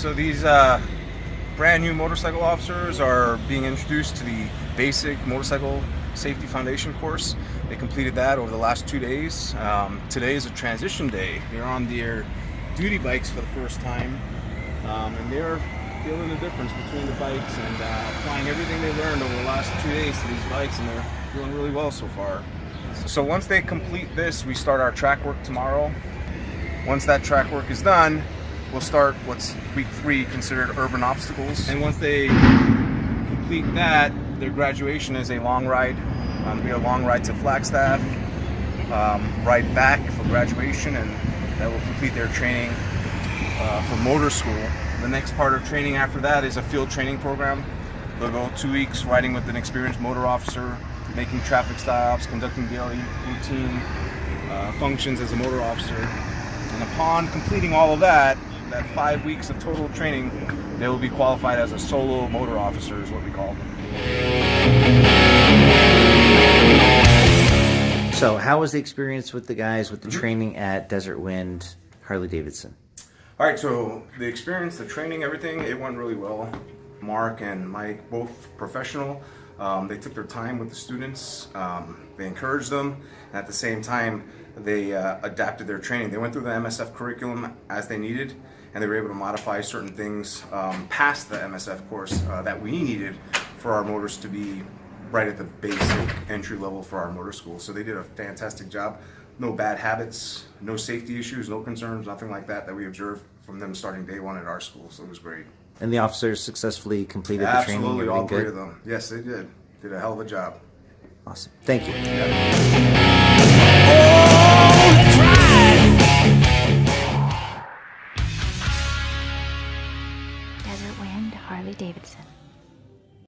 So these brand new motorcycle officers are being introduced to the basic motorcycle safety foundation course. They completed that over the last 2 days. Today is a transition day. They're on their duty bikes for the first time, and they're feeling the difference between the bikes and applying everything they learned over the last 2 days to these bikes, and they're doing really well so far. So once they complete this, we start our track work tomorrow. Once that track work is done, we'll start what's week 3 considered urban obstacles. And once they complete that, their graduation is a long ride. It'll be a long ride to Flagstaff, ride back for graduation, and that will complete their training for motor school. The next part of training after that is a field training program. They'll go 2 weeks riding with an experienced motor officer, making traffic stops, conducting daily routine functions as a motor officer. And upon completing all of that 5 weeks of total training, they will be qualified as a solo motor officer, is what we call them. So how was the experience with the guys with the training at Desert Wind Harley-Davidson? All right, so the experience, the training, everything, it went really well. Mark and Mike, both professional. They took their time with the students. They encouraged them. And at the same time, they adapted their training. They went through the MSF curriculum as they needed, and they were able to modify certain things past the MSF course that we needed for our motors to be right at the basic entry level for our motor school. So they did a fantastic job. No bad habits, no safety issues, no concerns, nothing like that we observed from them starting day 1 at our school. So it was great. And the officers successfully completed the training? Absolutely, all 3 good? of them. Yes, they did. Did a hell of a job. Awesome. Thank you. Desert Wind Harley-Davidson.